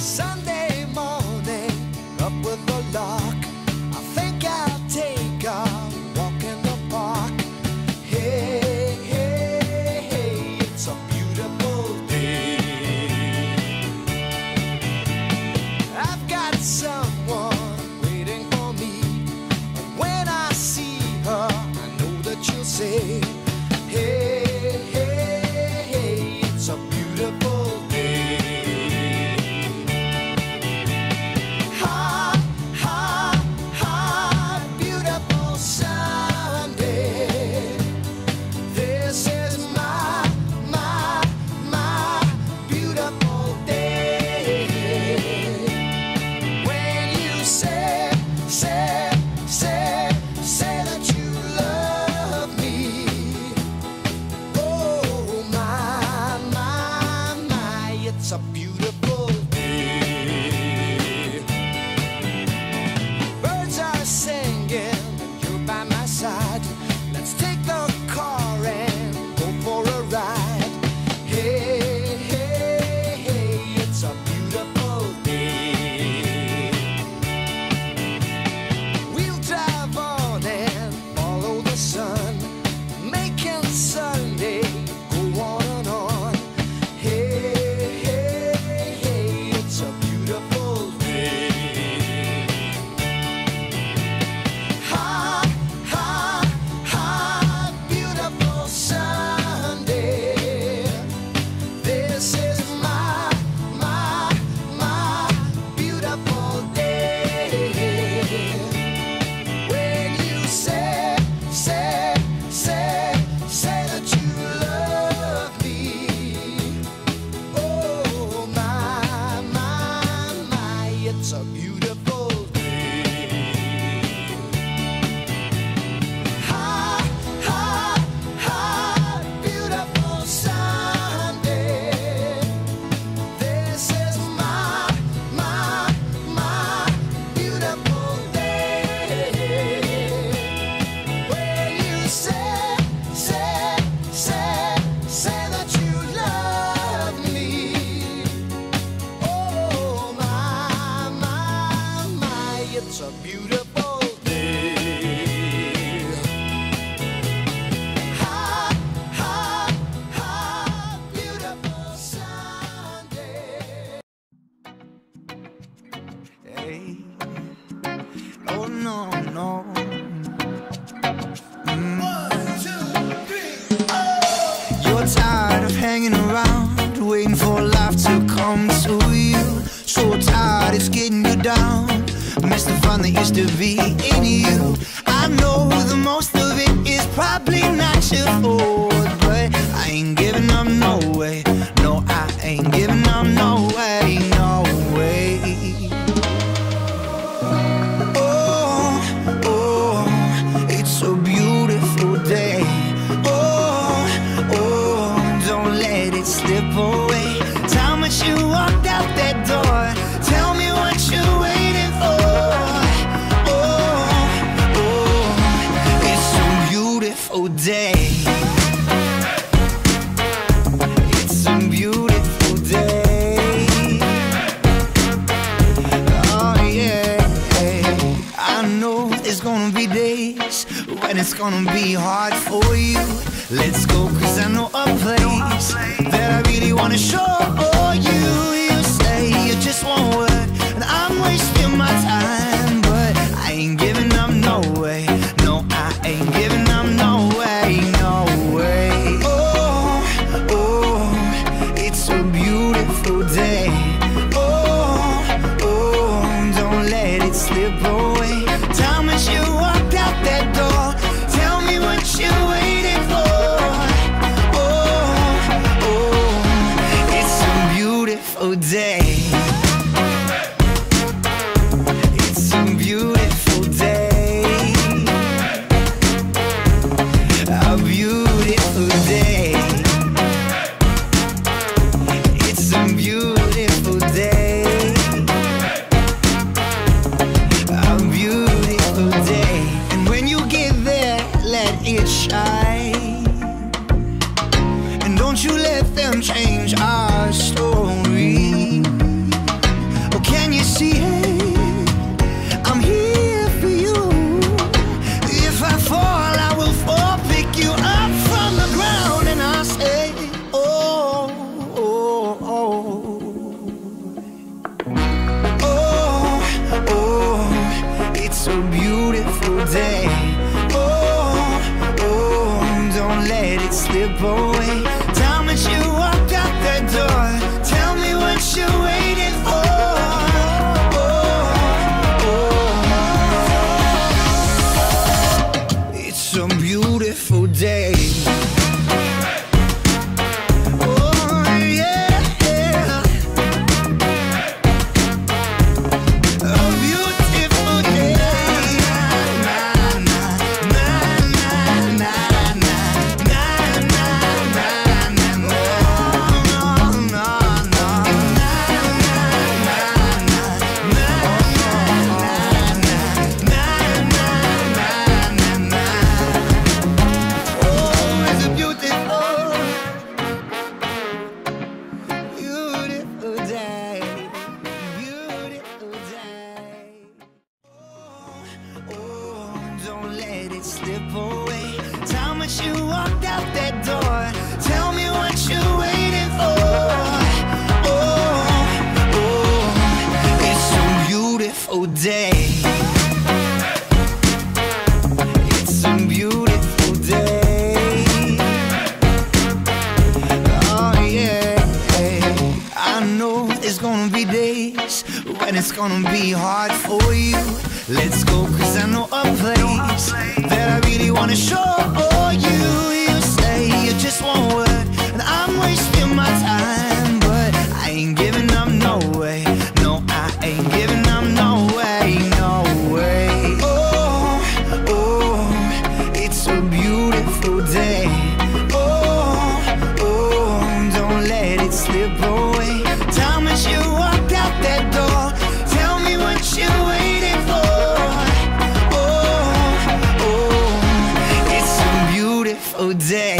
Sunday morning, up with the lark. I think I'll take a walk in the park. Hey, hey, hey, it's a beautiful day. I've got someone waiting for me. And when I see her, I know that she'll say, hey, hey, hey, it's a beautiful day. It's a beautiful day. Birds are singing and you're by my side. Let's take the car and go for a ride. Hey, hey, hey, it's a beautiful day. We'll drive on and follow the sun, making Sunday go on and on. Hey, it's a beautiful day. Ha, ha, ha, beautiful Sunday. This is my beautiful day. When you say that you love me. Oh, it's a beautiful day. Ha, ha, ha, beautiful Sunday. This is my beautiful day. When you say that you love me. Oh, it's a beautiful day. Ha, ha, ha, beautiful Sunday. Hey, oh no, no. 1, 2, 3, oh! You're tired of hanging around, waiting for life to come to you. So tired it's getting you down. Miss the fun that used to be in you. I know the most of it is probably not your fault, but I ain't giving up, no way. No, I ain't giving up, no way, no way. Oh, oh, it's a beautiful day. Oh, oh, don't let it slip away. Time that you walked out that door, tell me what you're waiting for. Day. It's a beautiful day. Oh yeah, I know there's gonna be days when it's gonna be hard for you. Let's go, cause I know a place that I really wanna show you. You say you just won't work, and I'm wasting my time, but I ain't giving up, no way. No, I ain't giving up, no way, no way. Oh, oh, it's a beautiful day. Oh, oh, don't let it slip away. Time as you walked out that door, tell me what you're waiting for. Oh, oh, it's a beautiful day. It's a beautiful day. A beautiful day. It's a beautiful day. A beautiful day. And when you get there, let it shine. And don't you let them change our story. away. Time that you walked out that door, tell me what you're waiting for. It's a beautiful day. Don't let it slip away. Time that you walked out that door, tell me what you're waiting for. It's a beautiful day. It's a beautiful day. Oh yeah, I know there's gonna be days when it's gonna be hard for you. Let's go, cause I know a place that I really wanna show you. You say you just won't work, and I'm wasting my time, but I ain't giving up, no way. No, I ain't giving up, no way, no way. Oh, it's a beautiful day. Don't let it slip away. Time that you walked out that door, tell me what you're waiting for. Day.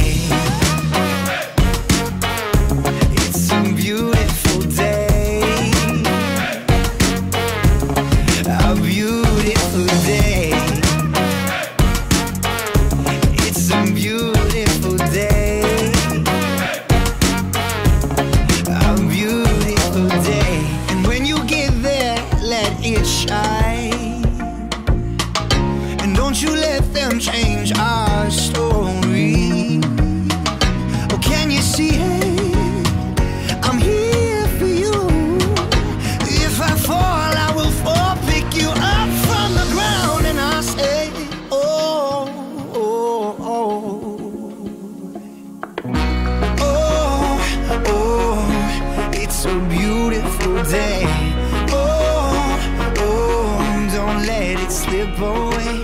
It's a beautiful day. A beautiful day. It's a beautiful day. A beautiful day. And when you get there, let it shine. And don't you let them change our story. Oh, can you see it? I'm here for you. If I fall, I will fall, pick you up from the ground, and I'll say, oh, oh, oh, oh, it's a beautiful day. Oh, don't let it slip away.